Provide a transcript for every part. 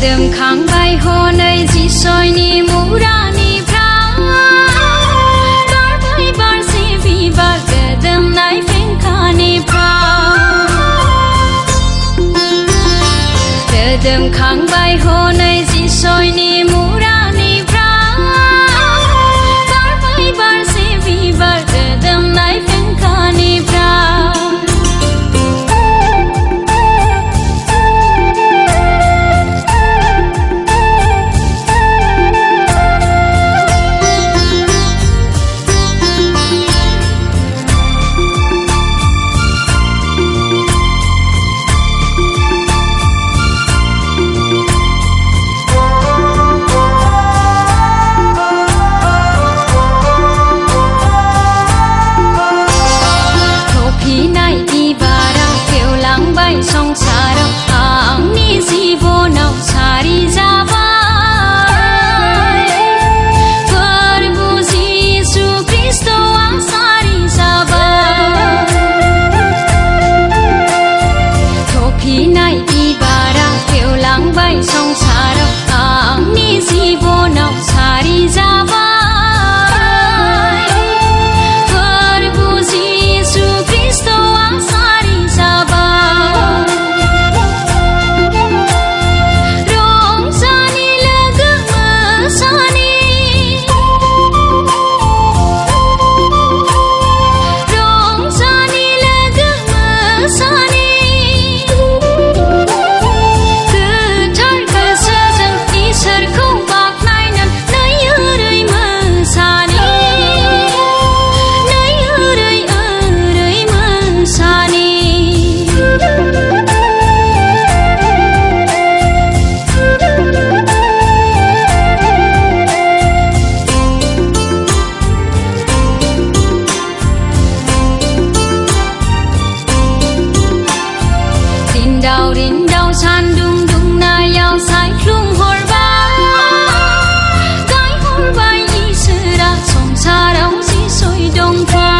दोमखांबाय हनै जिसयनि मुरानिफ्राय बारबाय बारसे बिबार गोदोमनाय फेंखानिफ्राय दोमखांबाय हनै जिसयनि मुरानिफ्राय बारबाय बारसे बिबार गोदोमनाय संसाराव आंनि जिबनाव सारि जाबाय प्रभु जिसु ख्रिस्टआ सारि जाबाय थफिनाय बिबारा गेवलांबाय संसाराव आंनि जिबनाव सारि जाबाय प्रभु जिसु ख्रिस्टआ सारि जाबाय रिन्दाव सान्दुं दुंनायाव सायख्लुम हरबाय गायहरबाय इसोरा संसाराव जिसय दंफां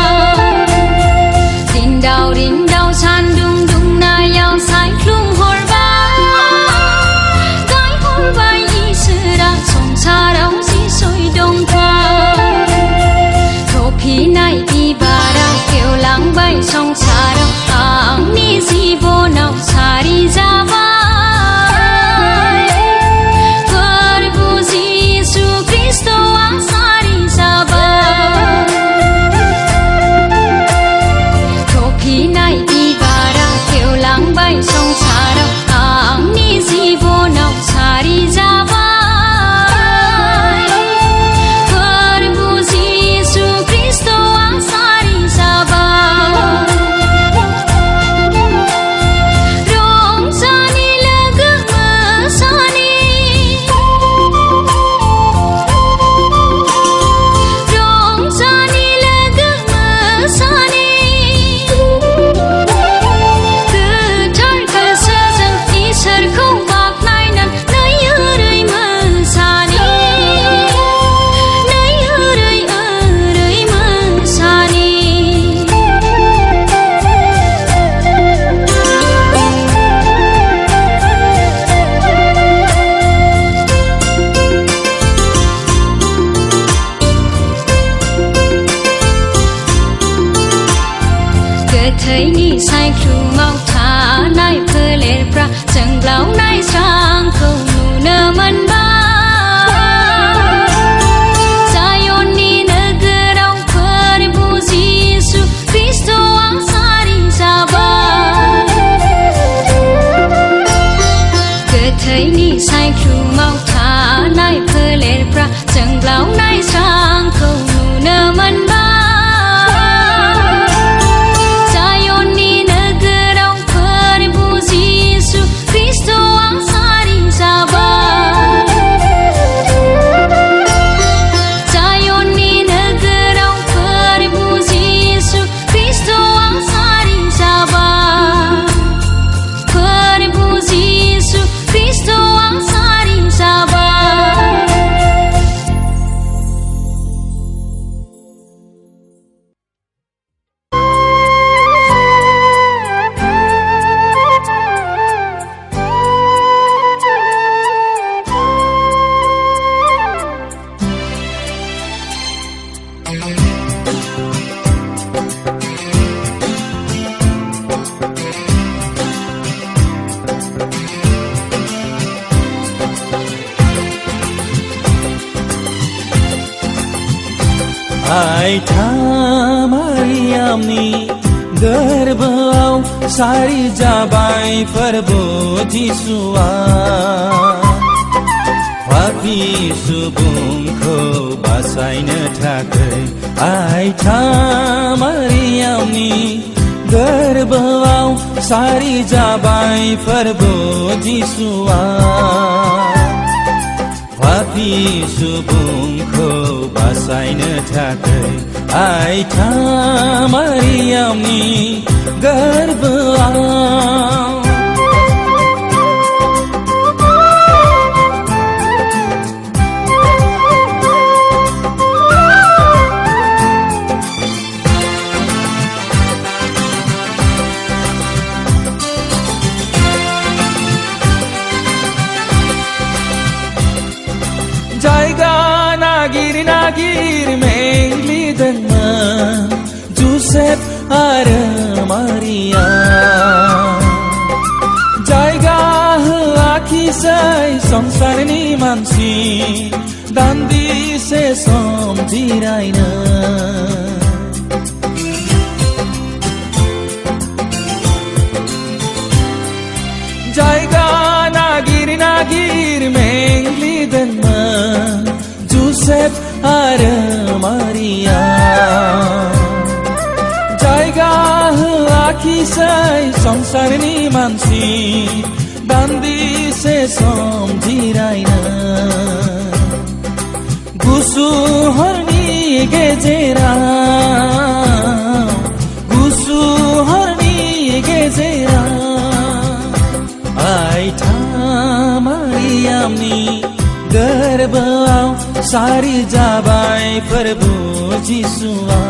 रिन्दाव सान्दुं दुंनायाव सायख्लुम हरबाय गायहरबाय इसोरा संसाराव जिसय दंफां थफिनाय बिबारा गेवलांबाय संसाराव आंनि जिबनाव सारि जाबाय प्रभु जिसु ख्रिस्टआ सारि जाबाय थफिनाय बिबारा गेवलांबाय संसाराव आंनि जिबनाव सारि जाबाय प्रभु जिसु ख्रिस्टआ सारि जाबाय गोथैनि सायख्लुमाव थानाय फोलेरफ्रा जोंब्लावनाय स्रांखौ नुनो मोनबाय जायननि नोगोराव प्रभु जिसु ख्रिस्टआ सारि जाबाय गोथैनि सायख्लुमाव थानाय फोलेरफ्रा जोंब्लावनाय स्रांखौ नुनो मोनबाय आइथा मारियामनि गोरबोआव सारि जाबाय फोरबो जिसुआ पापी सुबुंखौ बासायनो थाखाय आइथा मारियामनि गोरबोआव सारि जाबाय फोरबो जिसुआ पापी सुबुंखौ बासायनो थाखाय आइथा मारियामनि गोरबोआव जायगा नागिर मेंग्लिदोंमोन जुसेफ आरो मारिया जायगा होआखिसै संसारनि मानसि दान्दिसे सम जिरायनो जायगा नागिर मेंग्लिदोंमोन जुसेफ आरो मारिया जायगा होआखिसै संसारनि मानसि दान्दिसे सम जिरायनो गुसु हरनि गेजेराव आइथा मारियामनि गोरबोआव सारि जाबाय फोरबो जिसुआ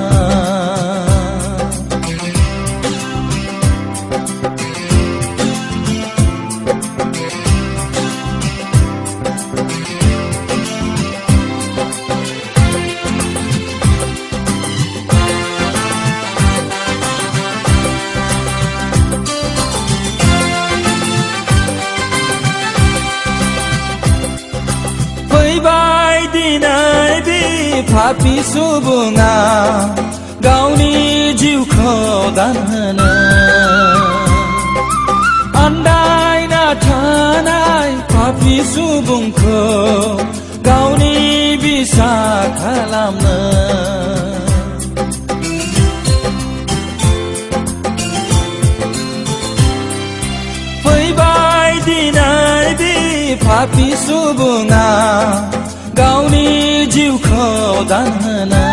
फैबाय दिनै बे पापी सुबुङा गावनि जिउखौ दान होनो आन्दायना थानाय पापी सुबुंखौ गावनि बिसा खालामनो फैबाय दिनै बे पापी सुबुङा गावनि जिउखौ दान होनो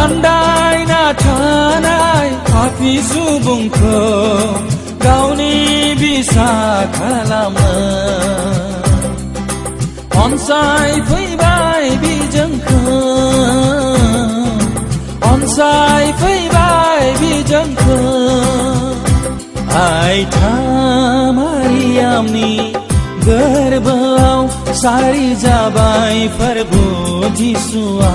आन्दायना थानाय पापी सुबुंखौ गावनि बिसा खालामो अनसायफैबाय बिजोंखौ अनसायफैबाय बिजोंखौ आइथा मारियामनि गोरबोआव सारि जाबाय फोरबो जिसुआ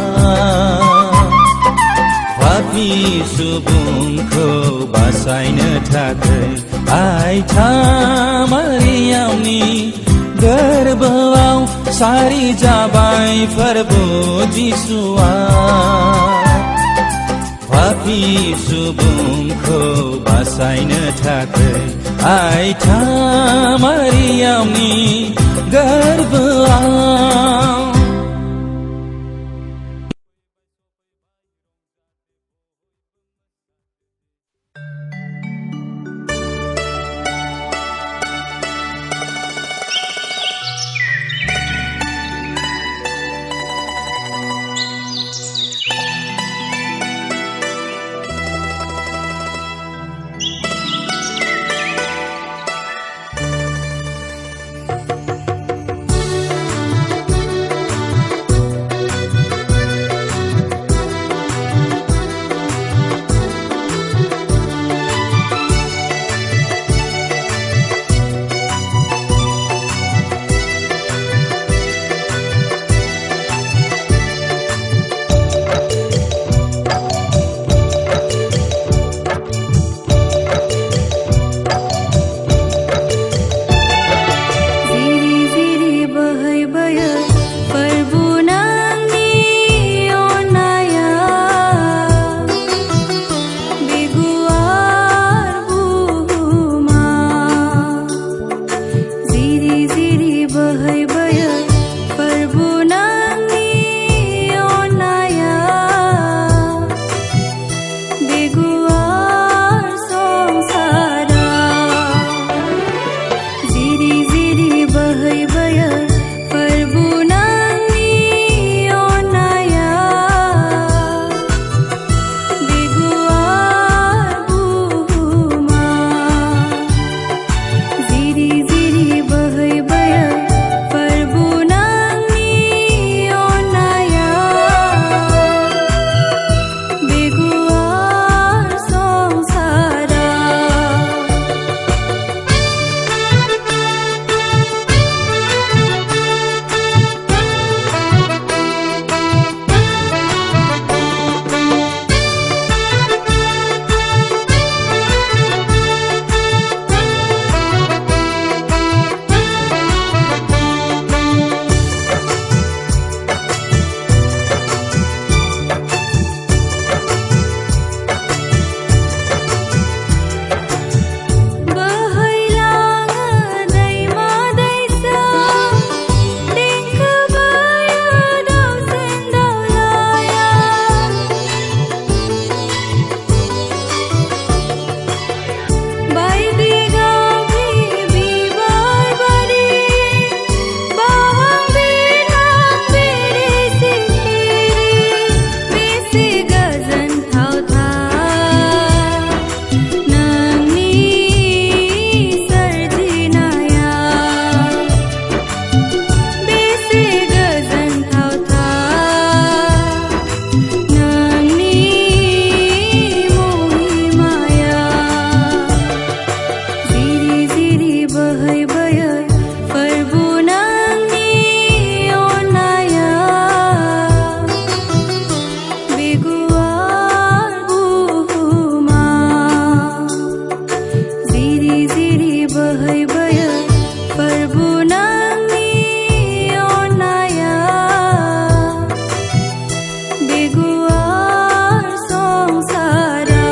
पापी सुबुंखौ बासायनो थाखाय आइथा मारियामनि गोरबोआव सारि जाबाय फोरबो जिसुआ पापी सुबुंखौ बासायनो थाखाय आइथा मारियामनि गोरबोआव बोहैबोयो फोरबो नोंनि अननाया बे गुवार बुहुमा जिरि जिरि बोहैबोयो फोरबो नोंनि अननाया बे गुवार संसारा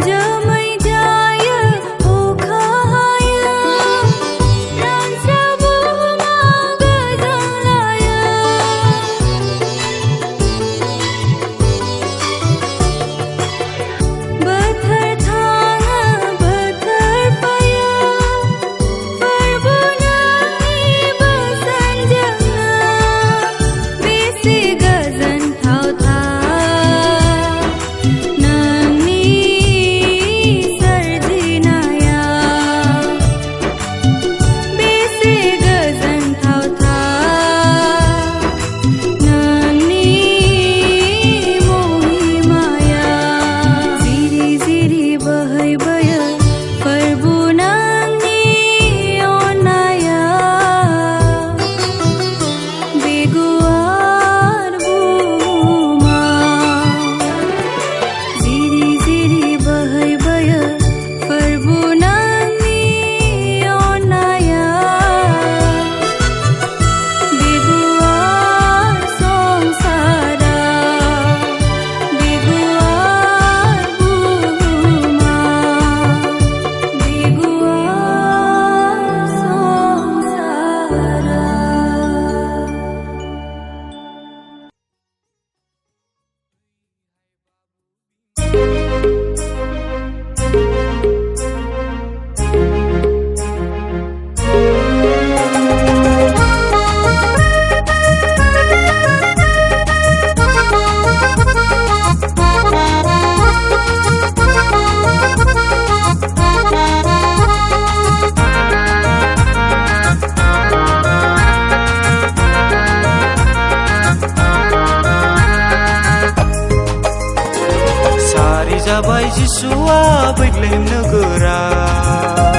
जोमै जायो अखा हायो रानस्राव बुहुमा गोजोनलायो बोथोर थाङो बोथोर फैयो फोरबो नोंनि बोसोनजोंनो बेसे गोजोनथावथाव नोंनि सोरजिनाया बेसे गोजोनथावथाव नोंनि महिमाया जिरि जिरि बोहैबोयो फोरबो नोंनि अननाया बे गुवार बुहुमा जिरि जिरि बोहैबोयो फोरबो नोंनि अननाया बे गुवार संसारा बे गुवार बुहुमा बे गुवार संसारा सारि जाबाय जिसुआ बेथलेहेम नोगोराव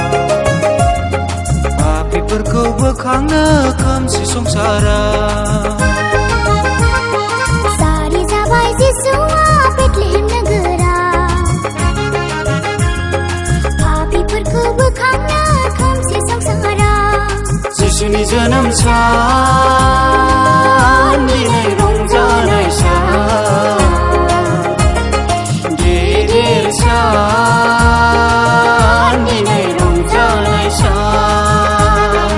पापीफोरखौ बोखांनो खोमसि संसारा सारि जाबाय जिसुआ बेथलेहेम नोगोराव पापीफोरखौ बोखांनो खोमसि संसाराव जिसुनि जोनोम सान दिनै रंजानाय सान गिदिर सान दिनै रंजानाय सान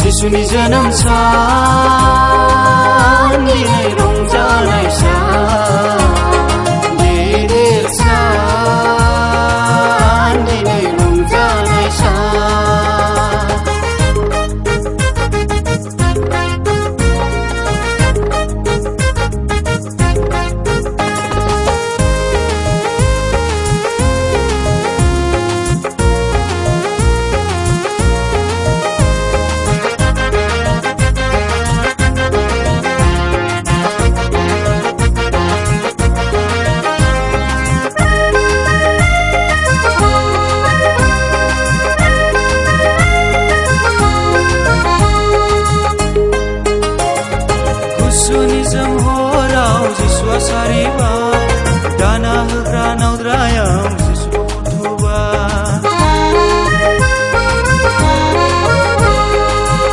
जिसुनि जोनोम सान दिनै रंजानाय सान गिदिर सान दिनै रंजानाय सान गुसुनि जोमहराव जिसुआ सारिबाय दाना होग्रा नावद्रायाव जिसुखौ फुथुबाय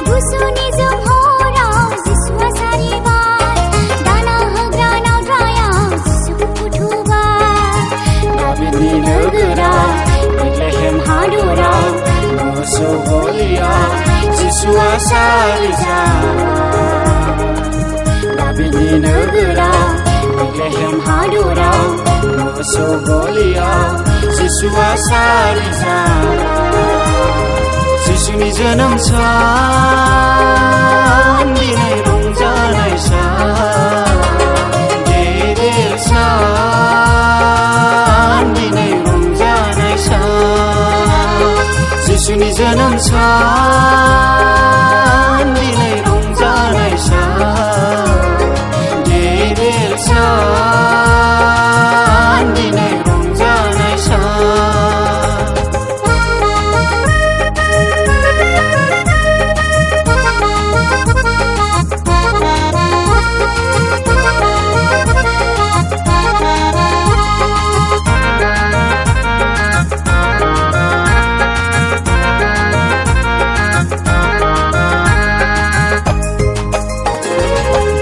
गुसुनि जोमहराव जिसुआ सारिबाय दाना होग्रा नावद्रायाव जिसुखौ फुथुबाय दाबिदनि नोगोराव बेथलेहेम हादराव मोसौ गलियाव जिसुआ सारिजाबाय दाबिदनि नोगोराव बेथलेहेम हादराव मोसौ गलियाव जिसुआ सारिजाबाय जोनोम सान दिनै रंजानाय सान गेदेर सान दिनै रंजानाय सान जिसुनि जोनोम सान दिनै रंजानाय सान गेदेर सान दिनै रंजानाय सान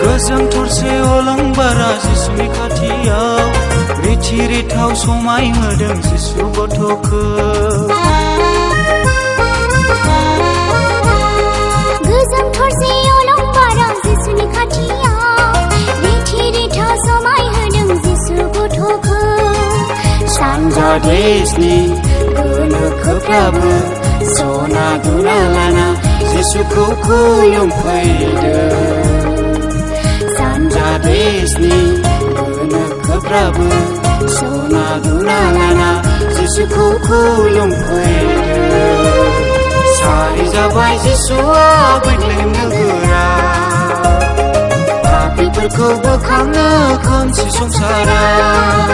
गोजों थरसे अलंबारा जिसुनि खाथियाव रिथि रिथाव समाय होदों जिसु गथ'खौ गोजों थरसे अलंबारा जिसुनि खाथियाव रिथि रिथाव समाय होदों जिसु गथ'खौ सानजा देशनि गोनोखोफ्राबो सना दुना लाना जिसुखौ खुलुमफैदों सानजा देशनि गोनोखोफ्राबो सना दुना लाना जिसुखौ खुलुमफैदों सारि जाबाय जिसुआ बेथलेहेम नोगोराव पापीफोरखौ बोखांनो खोमसि संसाराव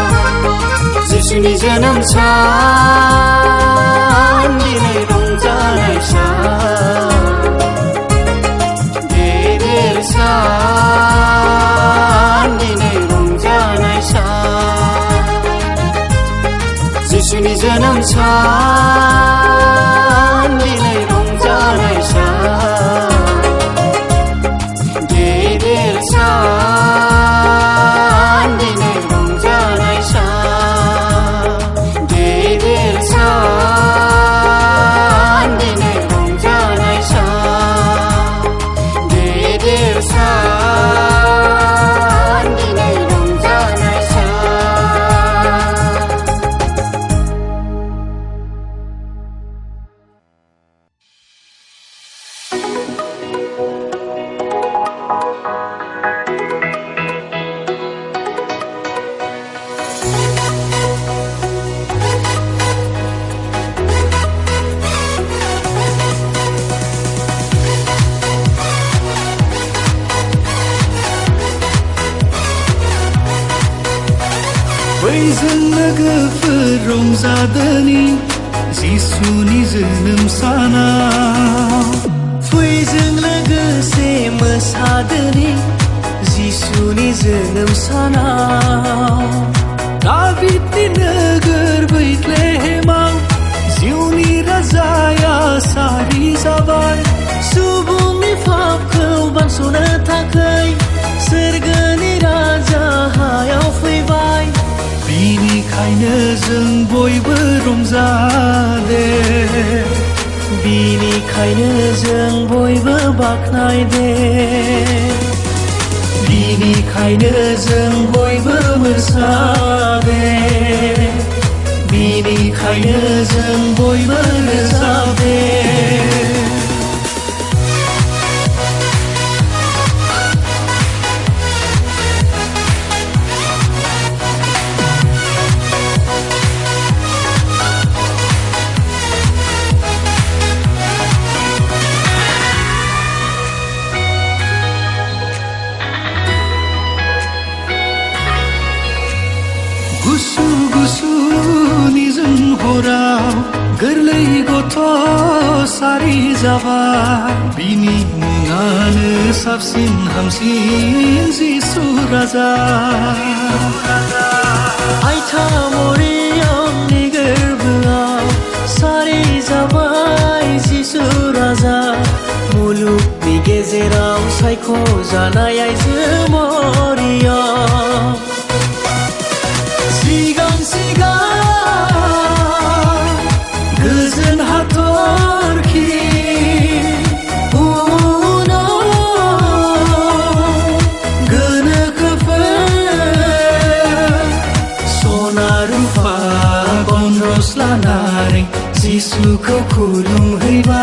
जिसुनि जोनोम सान दिनै रंजानाय सान गेदेर सान दिनै रंजानाय सान जिसुनि जोनोम सान दिनै रंजानाय सान गेदेर सान दिनै रंजानाय सान गेदेर सान दिनै रंजानाय सान गेदेर सान दिनै रंजानाय सान बैजों लोगोफोर रंजादोनि जिसुनि जोनोम सानाव फैजों लोगोसे मोसादोनि जिसुनि जोनोम सानाव दाबिदनि नोगोर बेथलेहेमाव जिउनि राजाया सारि जाबाय सुबुंनि पापखौ बानस'नो थाखाय सोरगोनि राजा हायाव फैबाय बिनिखायनो जों बयबो रंजादे बिनिखायनो जों बयबो बाख्नायदे बिनिखायनो जों बयबो मोसादे बिनिखायनो जों बयबो रोजाबदे गुसु गुसु निजोम हराव गोरलै गथ' सारि जाबाय बिनि मुङानो साबसिन हामसिन जिसु राजा आइथा मरियमनि गोरबोआव सारि जाबाय जिसु राजा मुलुगनि गेजेराव सायख' जानाय आइजो मरियम सिगां गोजोन हाथरखि उनाव गोनोखोफोर सना रुफा गनरस लानानै जिसु जिसुखौ खुलुमहैबाय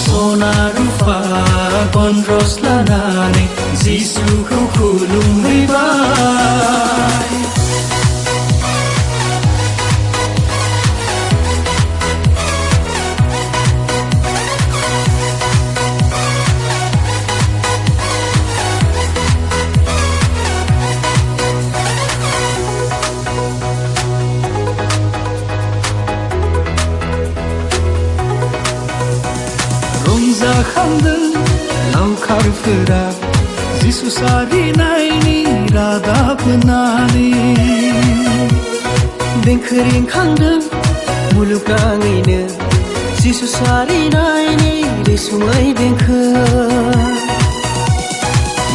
सना रुफा गनद्रस लानानै जिसुखौ खुलुमहैबाय रंजाखांदों लावखारफोरा जिसु सारिनायनि रादाब होनानै देंखो रिंखांदों मुलुगनाङैनो जिसु सारिनायनि रैसुमै देंखो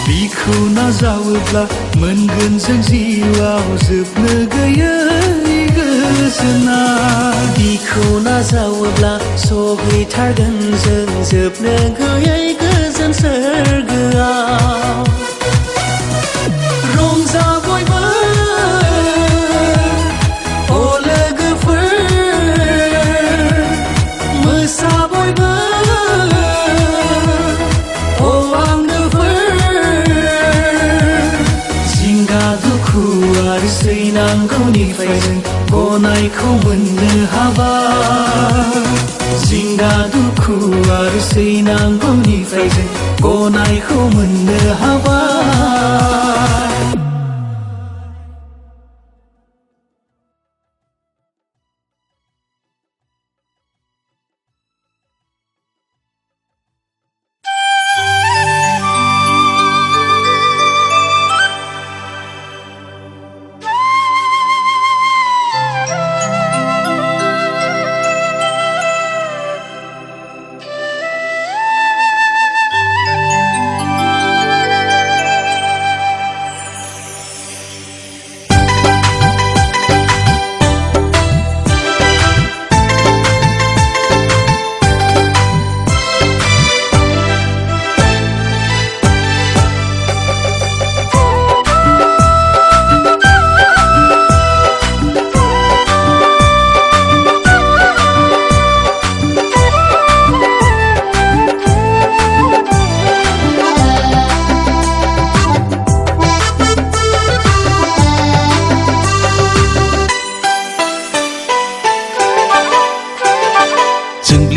बिखौ नाजावोब्ला मोनगोन जों जिउआव जोबनो गैयै गोजोना बिखौ नाजावोब्ला सहैथारगोन जों जोबनो गैयै गोजोन सोरगोआव रंजा बयबो अ लोगोफोर मोसा बयबो अ आंगोफोर जिंगा दुखु आरो सैनांगौनिफ्राय जों गनायखौ मोननो हाबाय जिंगा दुखु आरो सैनांगौनिफ्राय जों गनायखौ मोननो हाबाय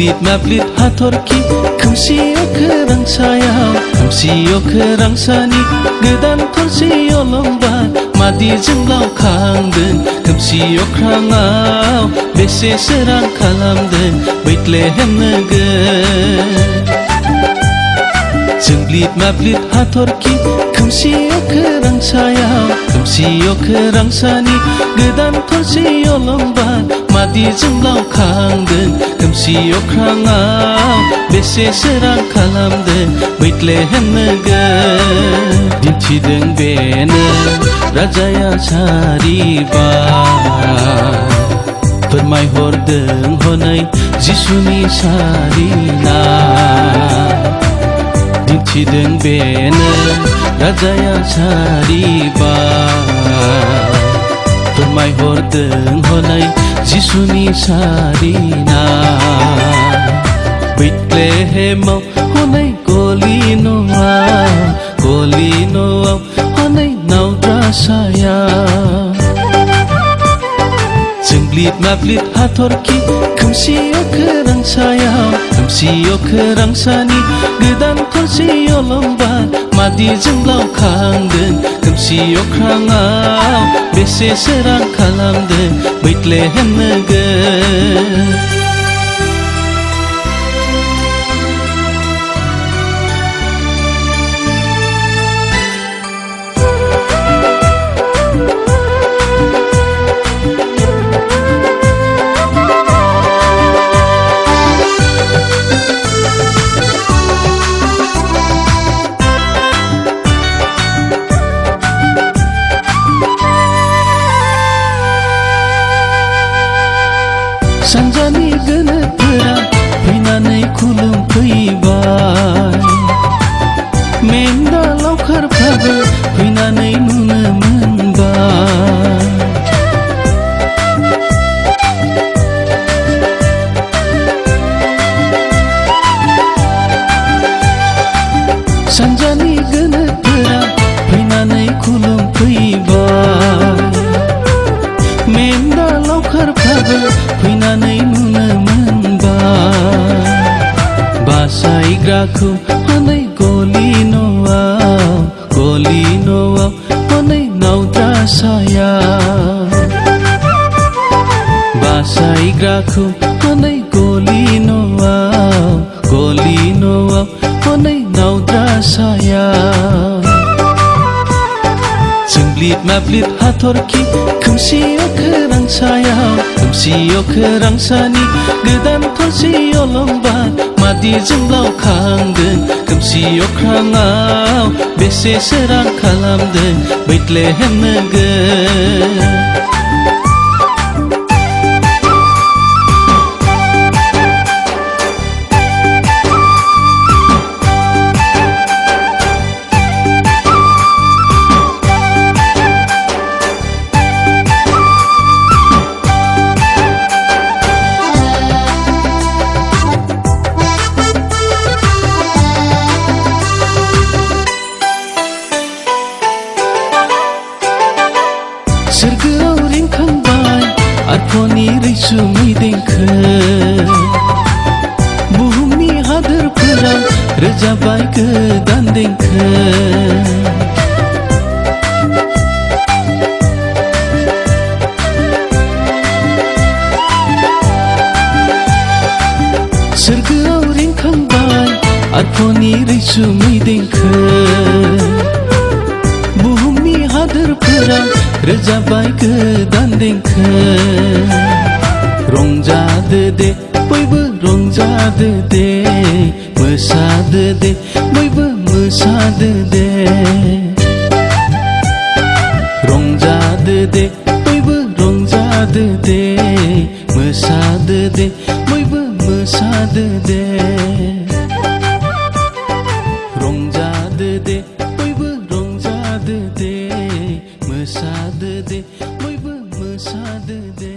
Blid na blid hatorki खोमसियाव खोरांसायाव खोमसियाव खोरांसानि गोदान थरसेयाव लंबार मादि जोंलाव खांदों खोमसियाव ख्राङाव बेसे सोरां खालामदों बैथलेहेम नोगोर जों ब्लिद मा ब्लिद हाथरखि खोमसियाव खोरांसायाव खोमसियाव खोरांसानि गोदान थरसेयाव लंबार मादि जोंलाव खांदों खोमसियाव ख्राङाव बेसे सोरां खालामदों बैथलेहेम नोगोर दिन्थिदों बेनो राजाया सारिबार फोरमायहरदों हनै जिसुनि सारिना दिन्थिदों बेनो राजाया सारिबार फोरमायहरदों हनै जिसुनि सारिना बैथलेहेमाव हनै गलि न'आव हनै नावद्रासाया जों ब्लिद मा ब्लिद हाथरखि खोमसियाव खोरांसायाव खोमसियाव खोरांसानि गोदान थरसेयाव लंबार मादि जोंलाव खांदों खोमसियाव ख्राङाव बेसे सोरां खालामदों बैथलेहेम नोगोर सानजानि बासायग्राखौ हनै गलि न'आव हनै नावद्रासायाव बासायग्राखौ हनै गलि न'आव हनै नावद्रासायाव जोंब्लिद माब्लिद हाथरखि खोमसि अखोरांसानि गोदान थरसे अलंबार मादि जोंब्लाव खांदों खोमसि अख्राङाव बेसे सोरां खालामदों बैथलेहेम नोगोर सोरगोआव रिंखांबाय आरफनि रैसुमै देंखो बुहुमनि हादोरफोराव रोजाबबाय गोदान देंखो सोरगोआव रिंखांबाय आरफनि रैसुमै देंखो बुहुमनि हादोरफोराव रोजाबबाय गोदान देंखो रंजादो दे बयबो रंजादो दे मोसादो दे बयबो मोसादो दे रंजादो दे बयबो रंजादो दे मोसादो दे बयबो मोसादो दे रंजादो दे बयबो रंजादो दे मोसादो दे बयबो मोसादो दे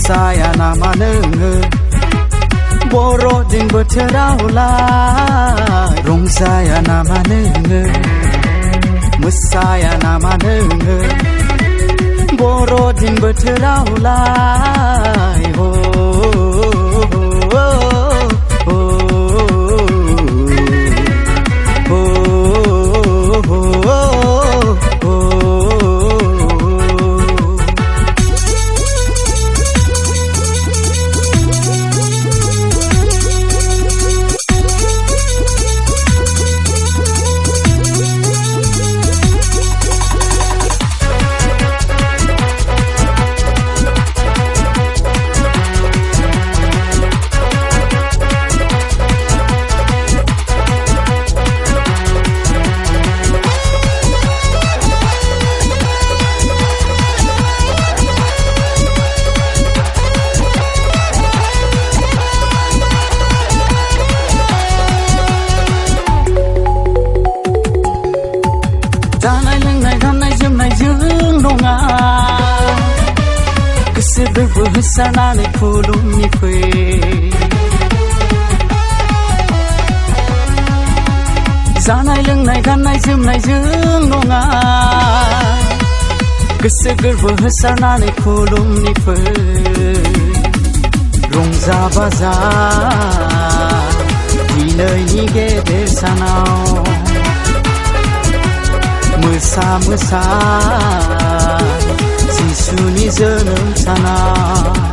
मोसाया नामा नोङो बर'दिन बोथोरावलाय रंजाया नामा नोङो मोसाया नामा नोङो बर'दिन बोथोरावलाय हो जानाय लोंनाय गाननाय जोमनायजों नङा गोसो गोरबो होसारनानै खुलुमनि फै जानाय लोंनाय गाननाय जोमनायजों नङा गोसो गोरबो होसारनानै खुलुमनि फै रंजा बाजा दिनैनि गेदेर सानाव मोसा मोसा जिसुनि जोनोम सानाव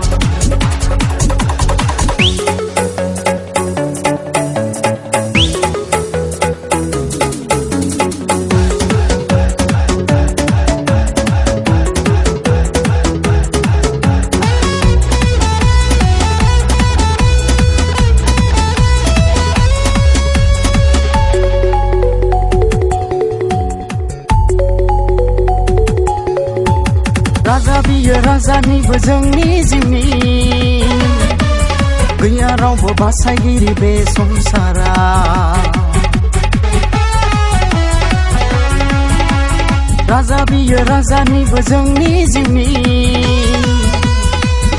राजा बियो राजानिबो जोंनि जिउनि गैया रावबो बासायगिरि बे संसाराव राजा बियो राजानिबो जोंनि जिउनि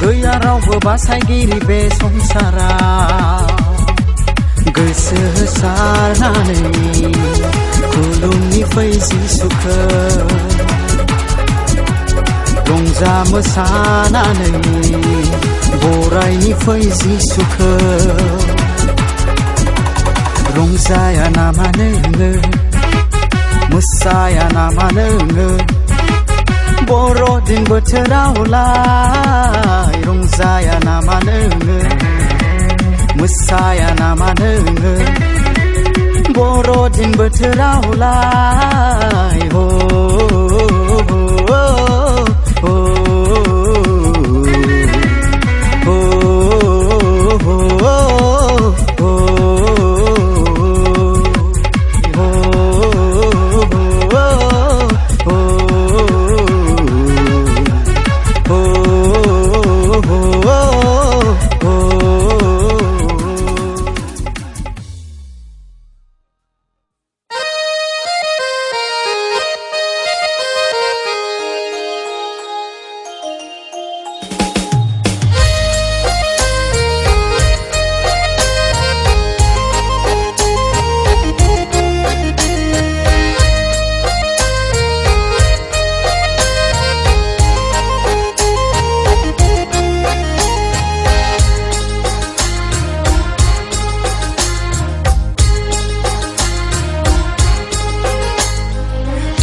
गैया रावबो बासायगिरि बे संसाराव गोसो होसारनानै खुलुमनि फै जिसुखौ रंजा मोसानानै बरायनि फै जिसुखौ रंजाया नामा नोङो मोसाया नामा नोङो बर'दिन बोथोरावलाय रंजाया नामा नोङो मोसाया नामा नोङो बर'दिन बोथोरावलाय हो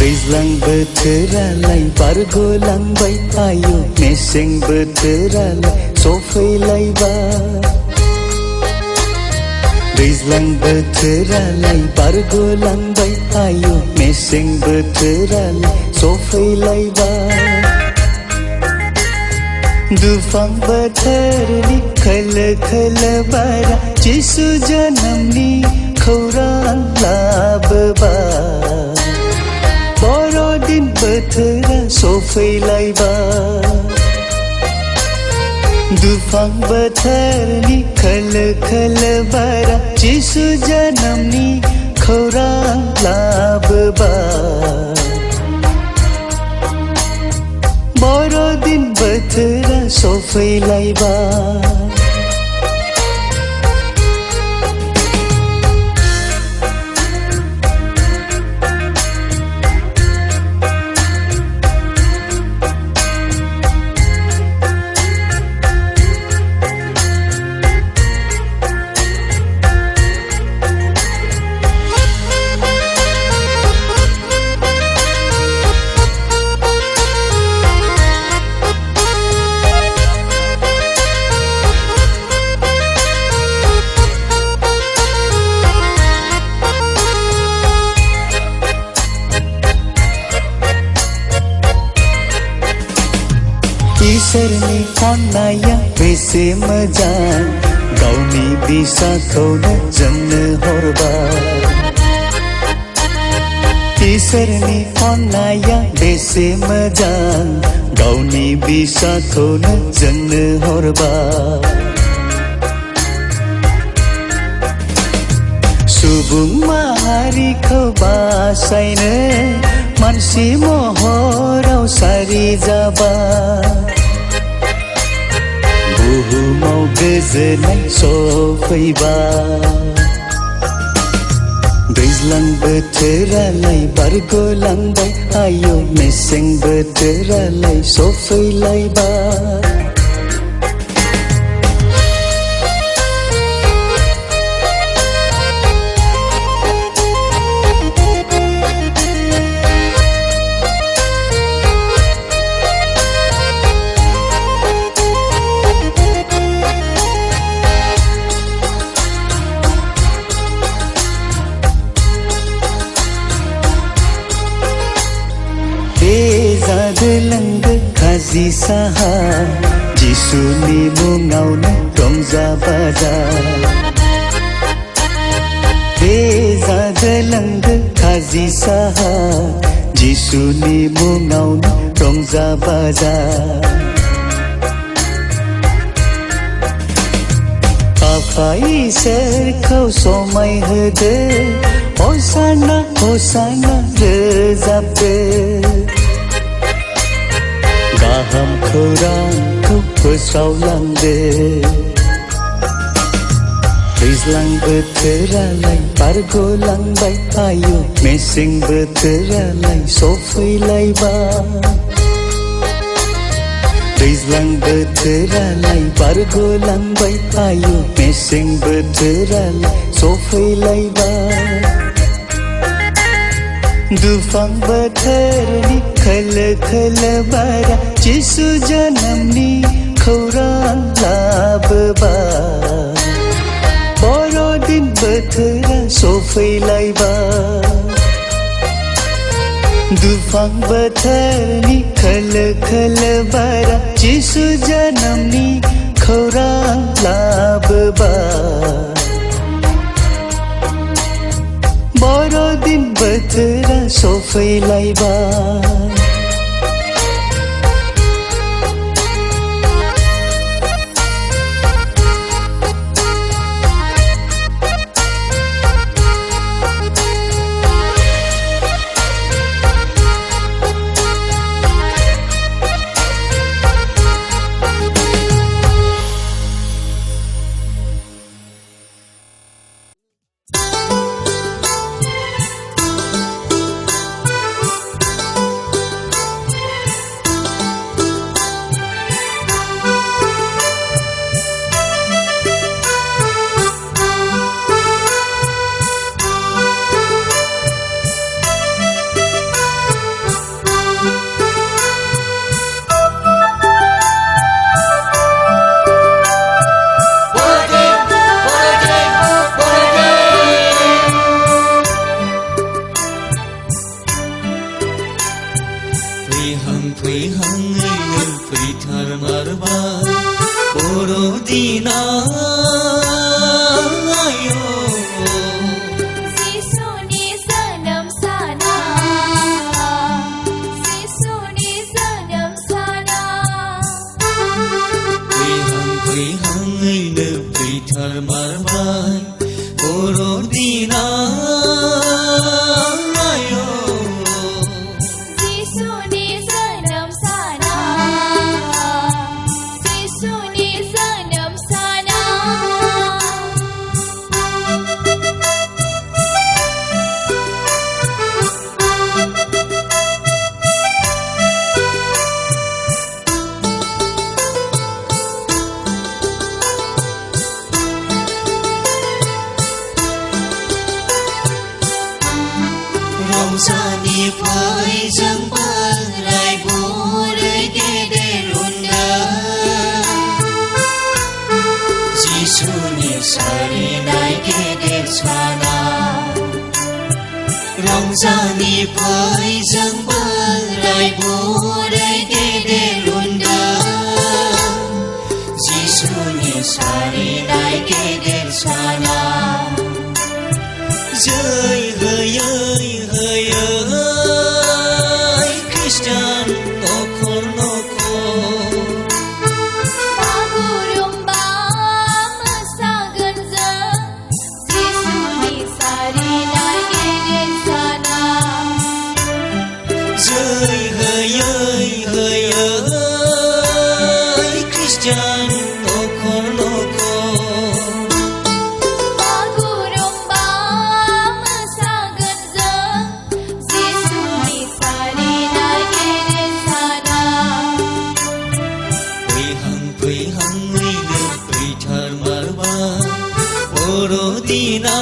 दैज्लां बोथोरालाय बारग'लांबाय आयौ मेसें बोथोरालाय सफैलायबाय दैज्लां बोथोरालाय बारग'लांबाय आयौ मेसें बोथोरालाय सफैलायबाय दुफां बोथोरनि खोलो खोलो बारा जिसु जोनोमनि खौरां लाबोबाय बर'दिन बोथोरा सफैलायबाय दुफां बोथोरनि खोलो खोलो बारा जिसु जोनोमनि खौरां लाबोबाय बर'दिन बोथोरा सफैलायबाय इसोरनि अननाया बेसे मोजां गावनि बिसाखौनो जोंनो हरबाय इसोरनि अननाया बेसे मोजां गावनि बिसाखौनो जोंनो हरबाय सुबुं माहारिखौ बासायनो मानसि महराव सारि जाबाय बुहुमाव गोजोननाय सफैबाय दैज्लां बोथोरालाय बारग'लांबाय आयौ मेसें बोथोरालाय सफैलायबाय लोंगो खाजि साहा जिसुनि मुङावनो रंजा बाजा जादो लोंगो खाजि साहा जिसुनि मुङावनो रंजा बाजा आफा इसोरखौ समायहोदो हसाना हसाना रोजाबदो गाहाम खौरांखौ फोसावलांदो दैज्लां बोथोरालाय बारग'लांबाय आयौ मेसें बोथोरालाय सफैलायबाय दैज्लां बोथोरालाय बारग'लांबाय आयौ मेसें बोथोरालाय सफैलायबाय दुफां बोथोरनि खोलो खोलो बारा जिसु जोनोमनि खौरां लाबोबाय बर'दिन बोथोरा सफैलायबाय दुफां बोथोरनि खोलो खोलो बारा जिसु जोनोमनि खौरां लाबोबाय बर'दिन बोथोरा सफैलायबाय फैजों बोराय बुरै गेदेर उन्दै जिसुनि सारिनाय गेदेर साना रंजानि फैजों बोराय बुरै गेदेर उन्दै जिसुनि सारिनाय गेदेर साना जय होयै होयै ख्रिस्टान नखर नखर बागुरुम्बा मोसागोन जों जिसुनि सारिनाय गेदेर साना जय होयै होयै ख्रिस्टान नखर नखर बागुरुम्बा मोसागोन जों जिसुनि सारिनाय गेदेर साना फैहांयैनो फैथारमारबाय बर'दिना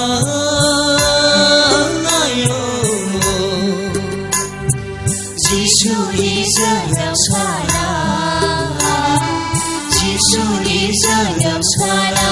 जिसुनि जोनोम साना जिसुनि जोनोम साना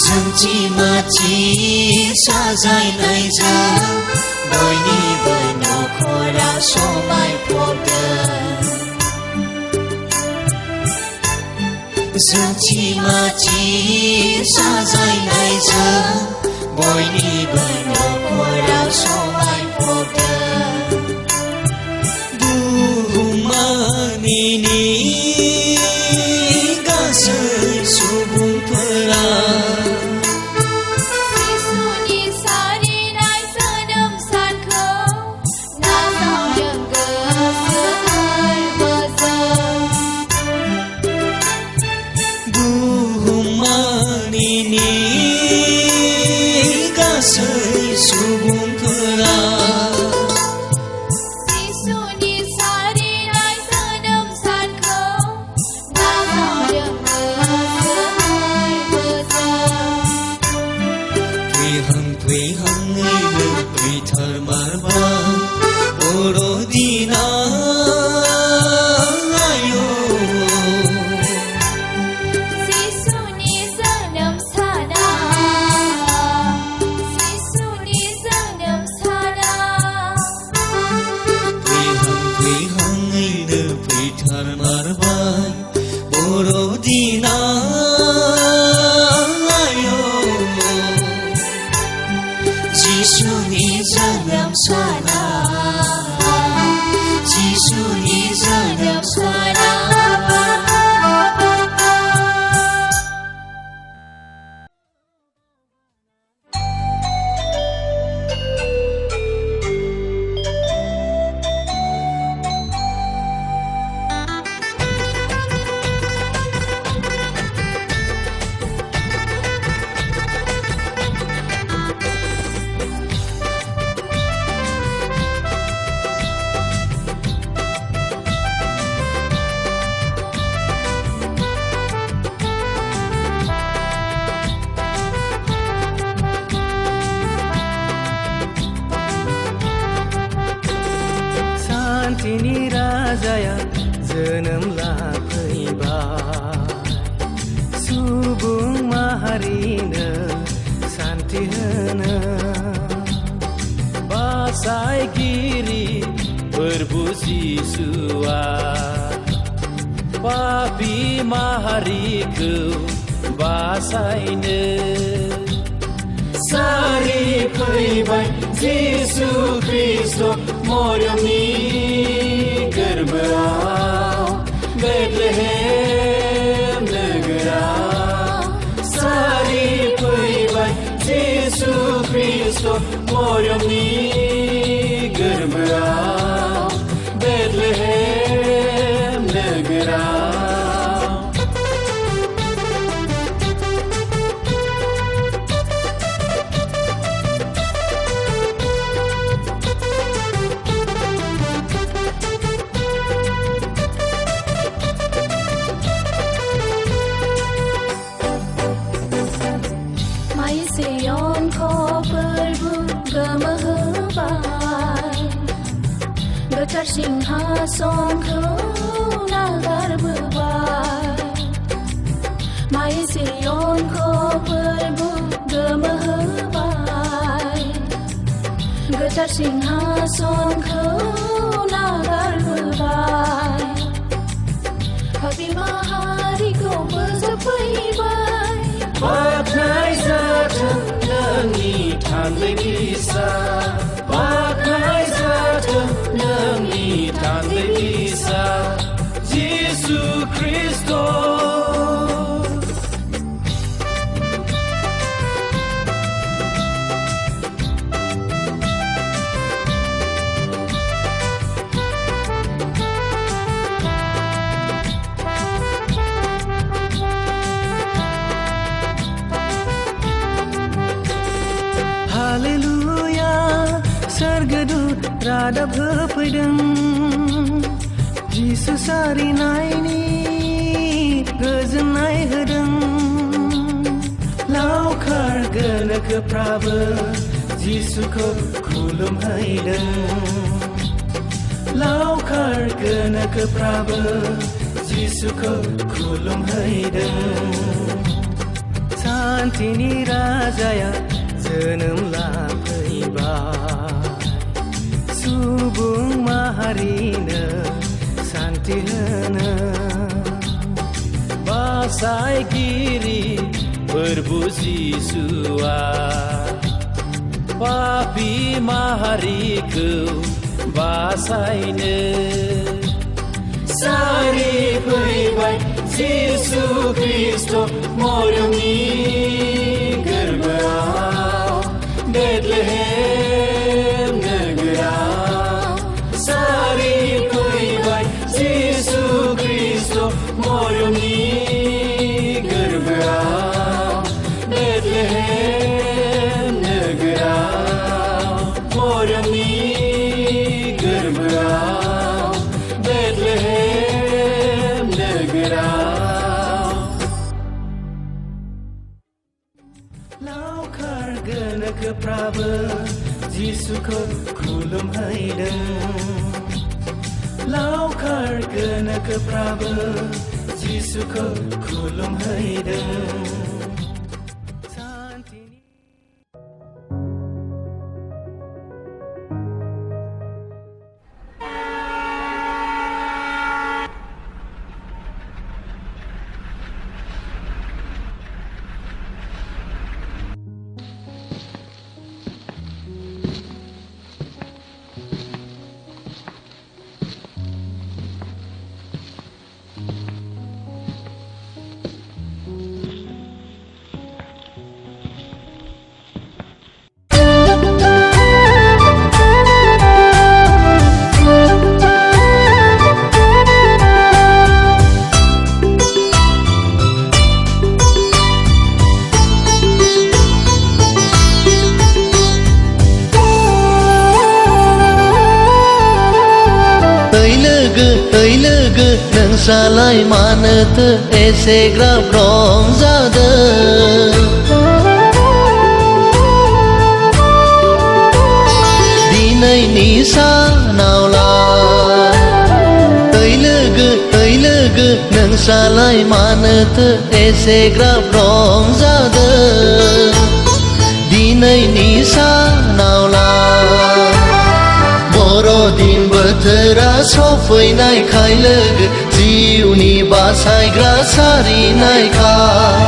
जोंथि माथि साजायनायजों बयनिबो नखराव समायफबदों जोंथि माथि साजायनायजों बयनिबो नखराव समायफबदों बुहुमानिनि गासै सुबुंफोरा जिसुनि सारिनाय जोनोम सानखौ नाजावदों गोसो गोरबोजों बुहुमानिनि गासै सुबुंफोरा जिसुनि सारिनाय जोनोम सानखौ नाजावदों गोसो गोरबोजों फैहांयैनो फैथारमारबाय बर'दिना जिसुनि जोनोम साना जिसुनि जोनोम साना फैहांयैनो फैथारमारबाय बर'दिना जिसुनि जोनोम साना जिसुनि जोनोम साना शान्तिनि राजाया जोनोम लाफैबाय सुबुं माहारिनो शान्ति होनो बासायगिरि प्रभु जिसुआ पापी माहारिखौ बासायनो सारि फैबाय जिसु ख्रिस्ट मरियमनि गोरबोआव बेथलेहेम नोगोराव सारि फैबाय जिसु ख्रिस्ट मरियमनि गोरबोआव बेथलेहेम नोगोराव गोथार सिंहासनखौ नागारबोबाय माय सियनखौ फोरबो गोमोहोबाय गोथार सिंहासनखौ नागारबोबाय पापी माहारिखौ फोजोबफैबाय बाख्नाय जाथों नोंनि थान्दै फिसा बाख्नाय जाथों नोंनि थान्दै फिसा जिसु ख्रीष्ट हालेलुया सोरगोदूत रादाब होफैदों जिसु सारिनायनि गोजोननाय होदों लावखार गोनोखोफ्राबो जिसुखौ खुलुमहैदों लावखार गोनोखोफ्राबो जिसुखौ खुलुमहैदों शान्तिनि राजाया जोनोम लाफैबाय सुबुं माहारिनो शान्ति होनो बासायगिरि फोरबु जिसुआ पापी माहारिखौ बासायनो सारि फैबाय जिसु ख्रीष्ट मरियमनि गोरबोआव बेथलेहेम नोगोराव सारि फैबाय जिसु ख्रीष्ट मरियमनि गोरबोआव बेथलेहेम नोगोराव मरियमनि गोरबोआव बेथलेहेम नोगोराव लावखार गोनोखोफ्राबो जिसुखौ खुलुमहैदों लावखार गोनोखोफ्राबो जिसुखौ खुलुमहैदों शान्तिनि लोगो नोंसालाय मानोथो एसेग्राब रंजादों दिनैनि सानावलाय लोगो नोंसालाय मानोथो एसेग्राब रंजादों दिनैनि सानावलाय बर'दिन बोथोरा सफैनायखाय लोगो जिउनि बासायग्रा सारिनायखाय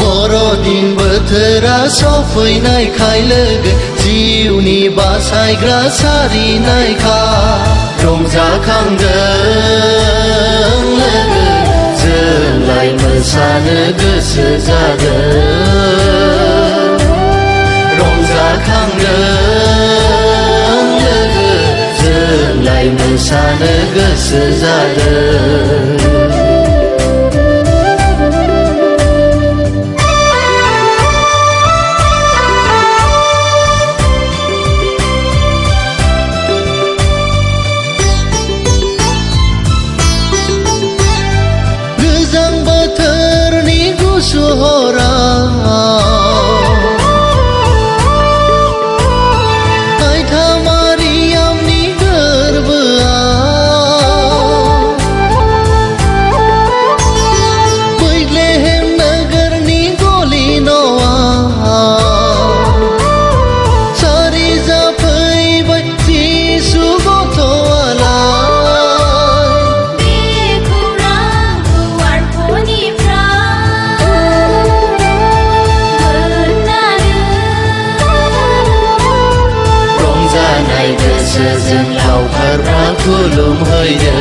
बर'दिन बोथोरा सफैनायखाय लोगो जिउनि बासायग्रा सारिनायखाय रंजाखांदों लोगो जोंलाय मोसानो गोसो जादों रंजाखांदों जोंलाय मोसानो गोसो जादों गोजां बोथोरनि गुसु हराव रंजानाय गोसोजों लावखारफ्रा खुलुमहैदों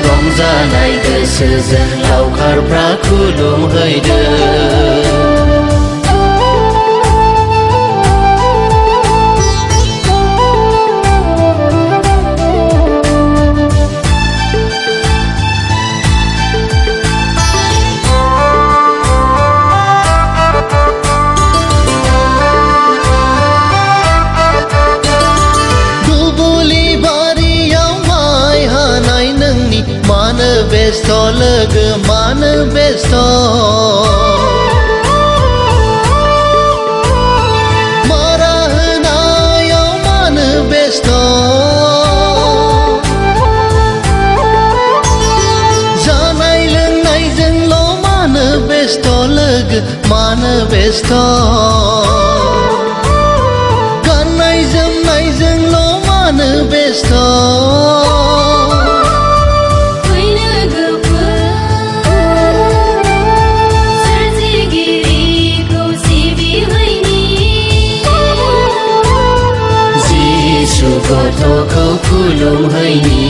रंजानाय गोसोजों लावखारफ्रा खुलुमहैदों मानो बेस्थ लोगो मानो बेस्थ मारा होनायाव मानो बेस्थ जानाय लोंनायजोंल' मानो बेस्थ लोगो मानो बेस्थ गाननाय जोमनायजोंल' मानो बेस्थ गथ'खौ खुलुमहैनि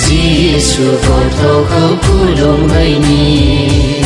जिसु गथ'खौ खुलुमहैनि